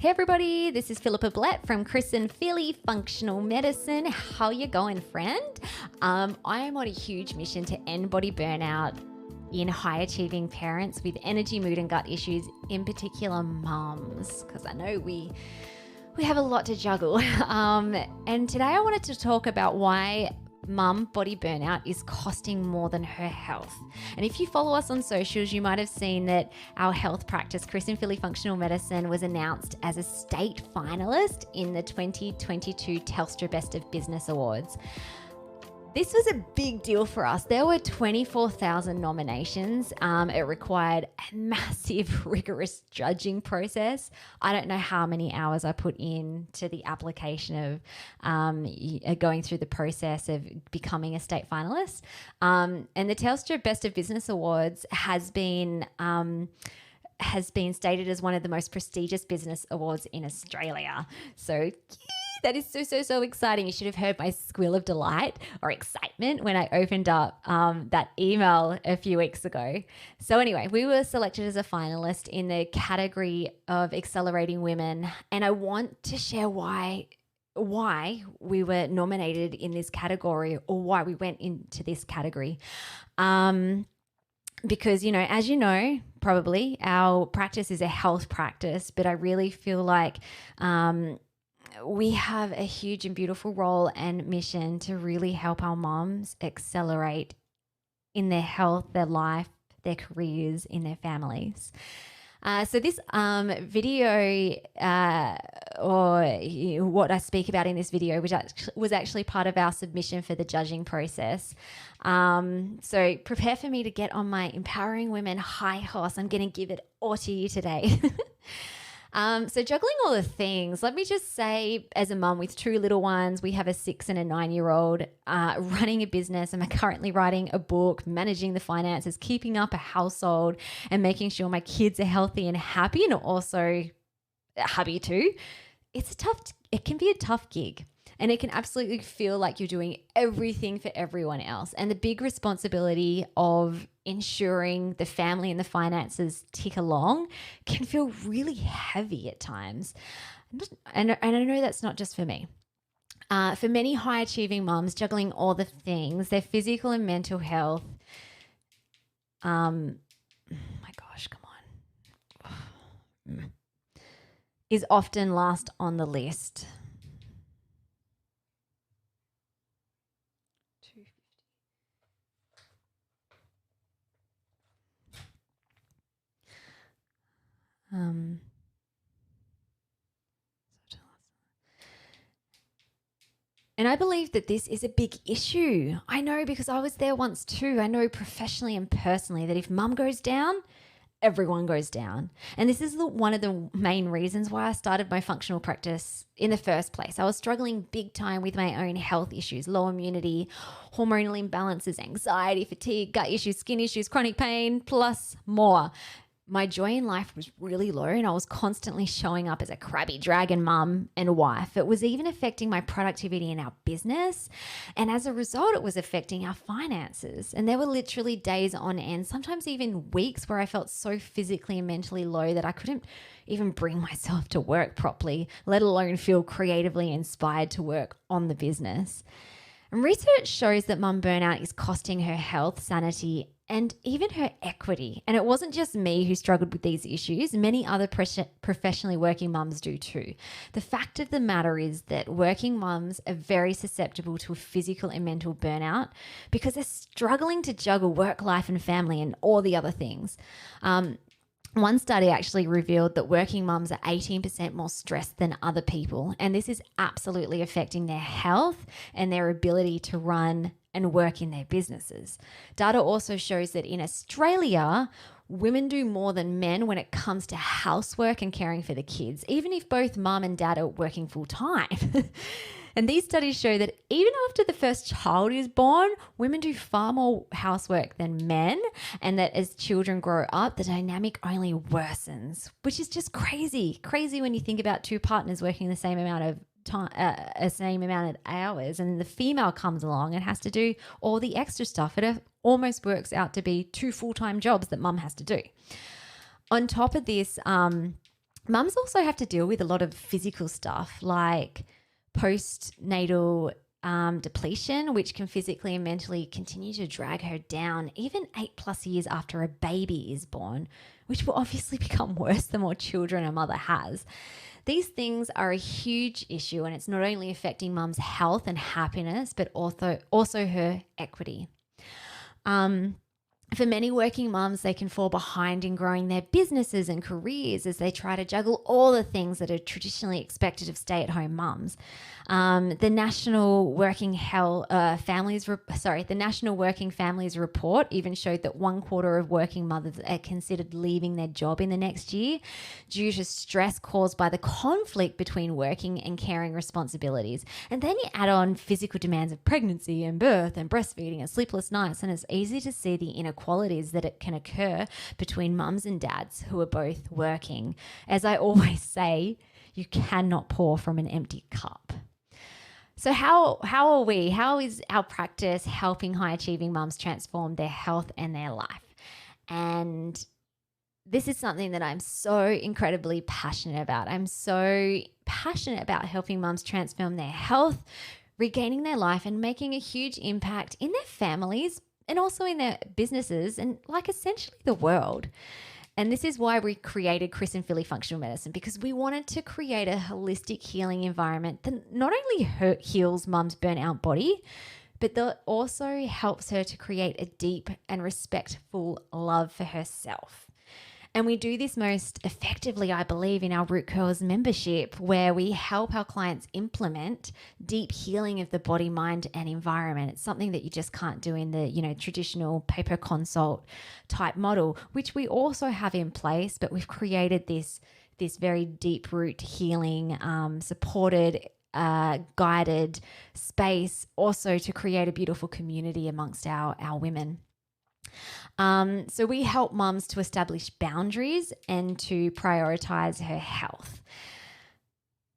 Hey everybody, this is Philippa Blett from Chris and Philly Functional Medicine. How you going, friend? I am on a huge mission to end body burnout in high-achieving parents with energy, mood and gut issues, in particular mums, because I know we have a lot to juggle. And today I wanted to talk about why mum body burnout is costing more than her health. And if you follow us on socials, you might have seen that our health practice, Chris and Philly Functional Medicine, was announced as a state finalist in the 2022 Telstra Best of Business Awards. This was a big deal for us. There were 24,000 nominations. It required a massive, rigorous judging process. I don't know how many hours I put into the application of going through the process of becoming a state finalist. And the Telstra Best of Business Awards has been stated as one of the most prestigious business awards in Australia. So that is so exciting. You should have heard my squeal of delight or excitement when I opened up that email a few weeks ago. So anyway, we were selected as a finalist in the category of accelerating women. And I want to share why we were nominated in this category, or why we went into this category. Because, as you know, probably our practice is a health practice, but I really feel like we have a huge and beautiful role and mission to really help our moms accelerate in their health, their life, their careers, in their families. So this video, or what I speak about in this video, which was actually part of our submission for the judging process. So prepare for me to get on my empowering women high horse. I'm going to give it all to you today. So juggling all the things, let me just say, as a mum with two little ones, we have a 6 and a 9-year-old, running a business. I'm currently writing a book, managing the finances, keeping up a household and making sure my kids are healthy and happy, and also hubby too. It can be a tough gig. And it can absolutely feel like you're doing everything for everyone else. And the big responsibility of ensuring the family and the finances tick along can feel really heavy at times. And I know that's not just for me. For many high-achieving mums, juggling all the things, their physical and mental health, my gosh, come on, is often last on the list. And I believe that this is a big issue. I know, because I was there once too. I know professionally and personally that if mum goes down, everyone goes down. And this is one of the main reasons why I started my functional practice in the first place. I was struggling big time with my own health issues, low immunity, hormonal imbalances, anxiety, fatigue, gut issues, skin issues, chronic pain, plus more. My joy in life was really low, and I was constantly showing up as a crabby dragon mum and wife. It was even affecting my productivity in our business. And as a result, it was affecting our finances. And there were literally days on end, sometimes even weeks, where I felt so physically and mentally low that I couldn't even bring myself to work properly, let alone feel creatively inspired to work on the business. And research shows that mum burnout is costing her health, sanity, and even her equity. And it wasn't just me who struggled with these issues. Many other professionally working mums do too. The fact of the matter is that working mums are very susceptible to physical and mental burnout because they're struggling to juggle work, life, and family and all the other things. One study actually revealed that working mums are 18% more stressed than other people, and this is absolutely affecting their health and their ability to run and work in their businesses. Data also shows that in Australia, women do more than men when it comes to housework and caring for the kids, even if both mum and dad are working full time. And these studies show that even after the first child is born, women do far more housework than men, and that as children grow up, the dynamic only worsens, which is just crazy. Crazy when you think about two partners working the same amount of same amount of hours, and the female comes along and has to do all the extra stuff. It almost works out to be 2 full-time jobs that mum has to do. On top of this, Mums also have to deal with a lot of physical stuff like post-natal depletion, which can physically and mentally continue to drag her down even 8+ years after a baby is born, which will obviously become worse the more children a mother has. These things are a huge issue, and it's not only affecting mum's health and happiness, but also her equity. For many working mums, they can fall behind in growing their businesses and careers as they try to juggle all the things that are traditionally expected of stay-at-home mums. The National Working Families Report even showed that 1/4 of working mothers are considered leaving their job in the next year due to stress caused by the conflict between working and caring responsibilities. And then you add on physical demands of pregnancy and birth and breastfeeding and sleepless nights, and it's easy to see the inequalities that it can occur between mums and dads who are both working. As I always say, you cannot pour from an empty cup. So how is our practice helping high achieving mums transform their health and their life? And this is something that I'm so incredibly passionate about. I'm so passionate about helping mums transform their health, regaining their life, and making a huge impact in their families and also in their businesses and like essentially the world. And this is why we created Chris and Philly Functional Medicine, because we wanted to create a holistic healing environment that not only heals mum's burnout body, but that also helps her to create a deep and respectful love for herself. And we do this most effectively, I believe, in our Root Cause membership, where we help our clients implement deep healing of the body, mind, and environment. It's something that you just can't do in the, traditional paper consult type model, which we also have in place, but we've created this very deep root healing, supported, guided space also to create a beautiful community amongst our women. So we help mums to establish boundaries and to prioritize her health.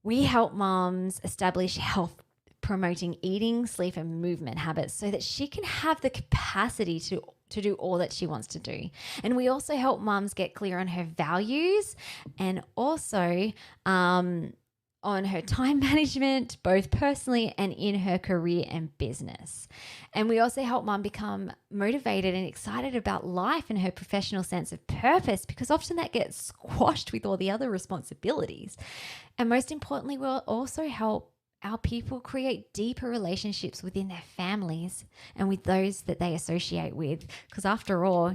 We help mums establish health promoting eating, sleep, and movement habits so that she can have the capacity to do all that she wants to do. And we also help mums get clear on her values and also on her time management, both personally and in her career and business. And we also help mum become motivated and excited about life and her professional sense of purpose, because often that gets squashed with all the other responsibilities. And most importantly, we'll also help our people create deeper relationships within their families and with those that they associate with. Because after all,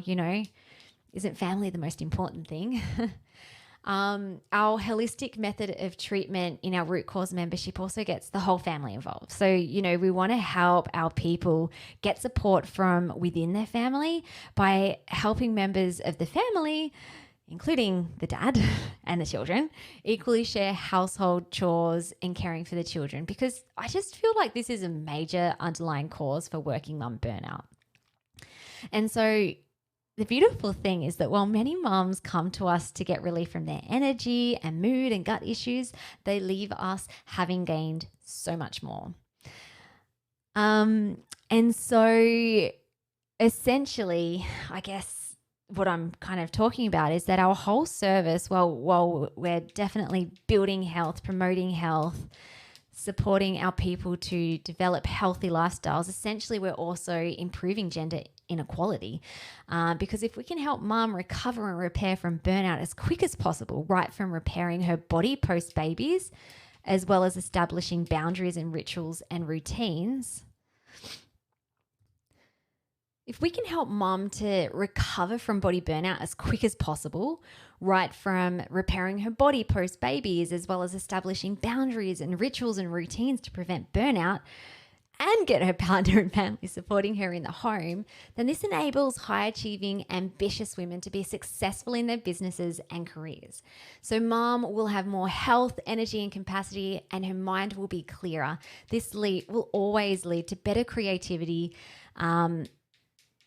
isn't family the most important thing? Our holistic method of treatment in our Root Cause membership also gets the whole family involved. So, we want to help our people get support from within their family by helping members of the family, including the dad and the children, equally share household chores and caring for the children, because I just feel like this is a major underlying cause for working mum burnout. And so the beautiful thing is that while many mums come to us to get relief from their energy and mood and gut issues, they leave us having gained so much more. And so essentially, I guess what I'm kind of talking about is that our whole service, while we're definitely building health, promoting health, supporting our people to develop healthy lifestyles, essentially we're also improving gender inequality, because if we can help mum recover and repair from burnout as quick as possible, right from repairing her body post babies, as well as establishing boundaries and rituals and routines, if we can help mum to recover from body burnout as quick as possible, right from repairing her body post babies, as well as establishing boundaries and rituals and routines to prevent burnout, and get her partner and family supporting her in the home, then this enables high-achieving, ambitious women to be successful in their businesses and careers. So mum will have more health, energy, and capacity, and her mind will be clearer. This will always lead to better creativity. Oh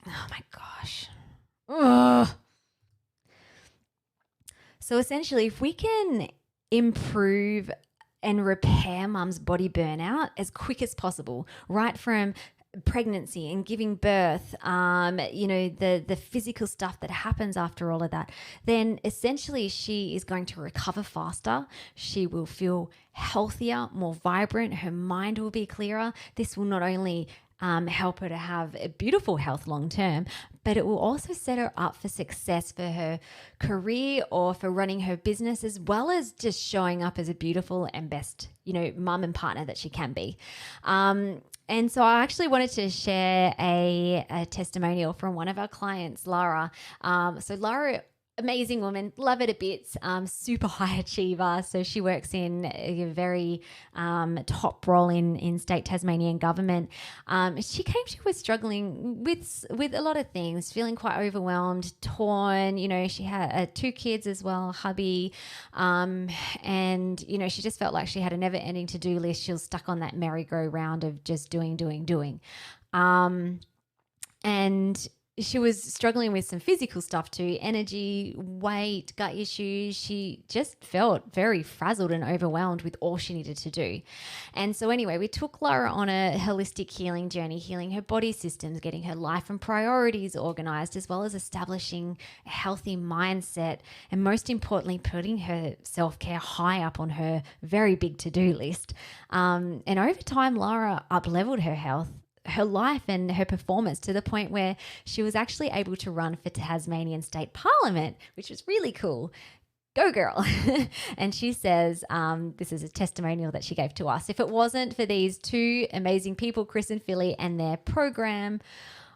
my gosh. Ugh. So essentially, if we can improve and repair mum's body burnout as quick as possible, right from pregnancy and giving birth, the physical stuff that happens after all of that, then essentially she is going to recover faster. She will feel healthier, more vibrant. Her mind will be clearer. This will not only help her to have a beautiful health long term, but it will also set her up for success for her career or for running her business, as well as just showing up as a beautiful and best, mum and partner that she can be. And so I actually wanted to share a testimonial from one of our clients, Lara. So Lara, amazing woman, love her to bits, super high achiever. So she works in a very top role in state Tasmanian government. She came to us struggling with a lot of things, feeling quite overwhelmed, torn. She had 2 kids as well, hubby, and she just felt like she had a never-ending to-do list. She was stuck on that merry-go-round of just doing. And she was struggling with some physical stuff too, energy, weight, gut issues. She just felt very frazzled and overwhelmed with all she needed to do. And so anyway, we took Lara on a holistic healing journey, healing her body systems, getting her life and priorities organized, as well as establishing a healthy mindset, and most importantly, putting her self-care high up on her very big to-do list. And over time, Lara up-leveled her health, her life and her performance to the point where she was actually able to run for Tasmanian State Parliament, which was really cool. Go girl. And she says, this is a testimonial that she gave to us. If it wasn't for these 2 amazing people, Chris and Philly, and their program,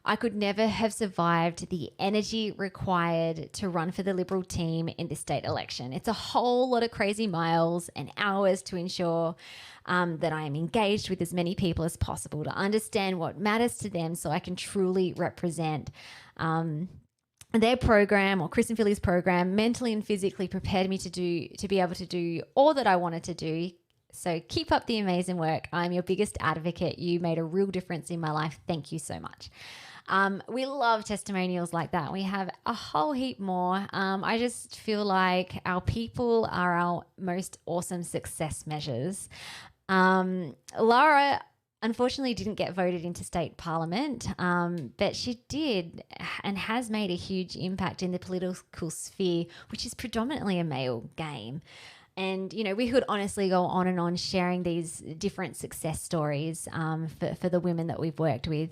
I could never have survived the energy required to run for the Liberal team in this state election. It's a whole lot of crazy miles and hours to ensure that I am engaged with as many people as possible to understand what matters to them, so I can truly represent their program, or Chris and Philly's program, mentally and physically prepared me to be able to do all that I wanted to do. So keep up the amazing work. I'm your biggest advocate. You made a real difference in my life. Thank you so much. We love testimonials like that. We have a whole heap more. I just feel like our people are our most awesome success measures. Lara unfortunately didn't get voted into state parliament, but she did and has made a huge impact in the political sphere, which is predominantly a male game. And, we could honestly go on and on sharing these different success stories for the women that we've worked with.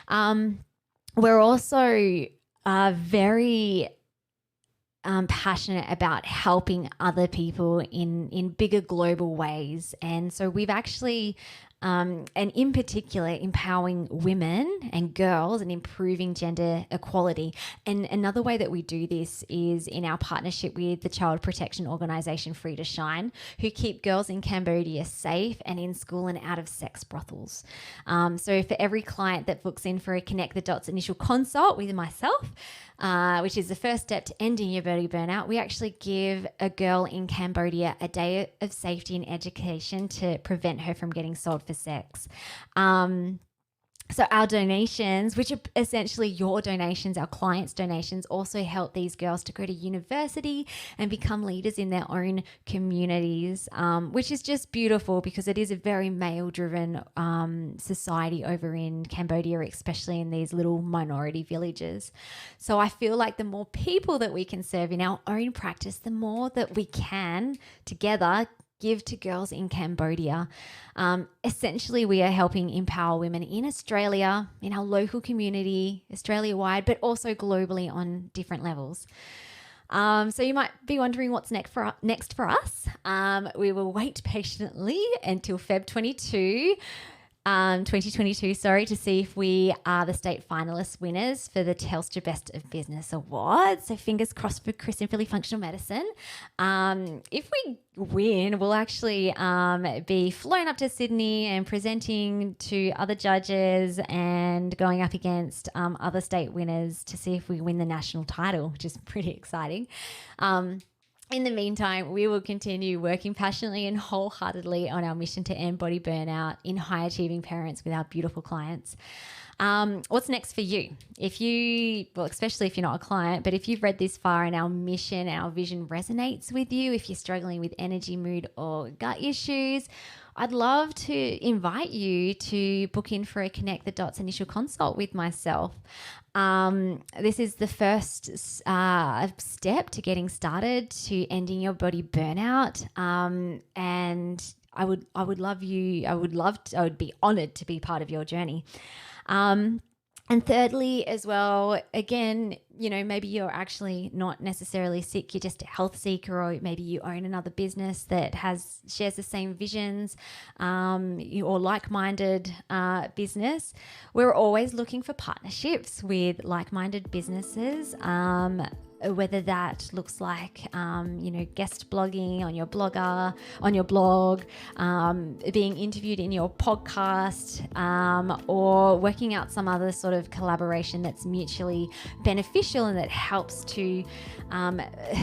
We're also very passionate about helping other people in bigger global ways. And so we've actually, and in particular, empowering women and girls and improving gender equality. And another way that we do this is in our partnership with the child protection organisation Free to Shine, who keep girls in Cambodia safe and in school and out of sex brothels. So for every client that books in for a Connect the Dots initial consult with myself, which is the first step to ending your body burnout, we actually give a girl in Cambodia a day of safety and education to prevent her from getting sold for sex. So our donations, which are essentially your donations, our clients' donations, also help these girls to go to university and become leaders in their own communities, which is just beautiful because it is a very male-driven society over in Cambodia, especially in these little minority villages. So I feel like the more people that we can serve in our own practice, the more that we can together give to girls in Cambodia. Essentially, we are helping empower women in Australia, in our local community, Australia-wide, but also globally on different levels. So you might be wondering what's next for us. We will wait patiently until Feb 2022, to see if we are the state finalist winners for the Telstra Best of Business Award. So fingers crossed for Chris and Philly Functional Medicine. If we win, we'll actually be flown up to Sydney and presenting to other judges and going up against other state winners to see if we win the national title, which is pretty exciting. In the meantime, we will continue working passionately and wholeheartedly on our mission to end body burnout in high-achieving parents with our beautiful clients. What's next for you? Especially if you're not a client, but if you've read this far and our mission, our vision resonates with you, if you're struggling with energy, mood, or gut issues, I'd love to invite you to book in for a Connect the Dots initial consult with myself. This is the first step to getting started to ending your body burnout. And I would be honored to be part of your journey. And thirdly, as well, again, maybe you're actually not necessarily sick, you're just a health seeker, or maybe you own another business that shares the same visions, or like-minded business. We're always looking for partnerships with like-minded businesses, whether that looks like, guest blogging on your blog, being interviewed in your podcast, or working out some other sort of collaboration that's mutually beneficial and that helps to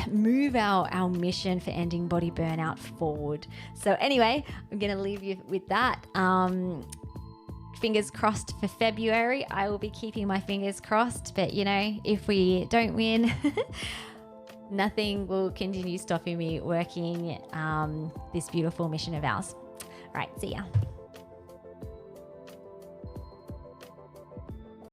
move our mission for ending body burnout forward. So anyway, I'm going to leave you with that. Fingers crossed for February. I will be keeping my fingers crossed, but if we don't win, nothing will continue stopping me working this beautiful mission of ours. All right, see ya.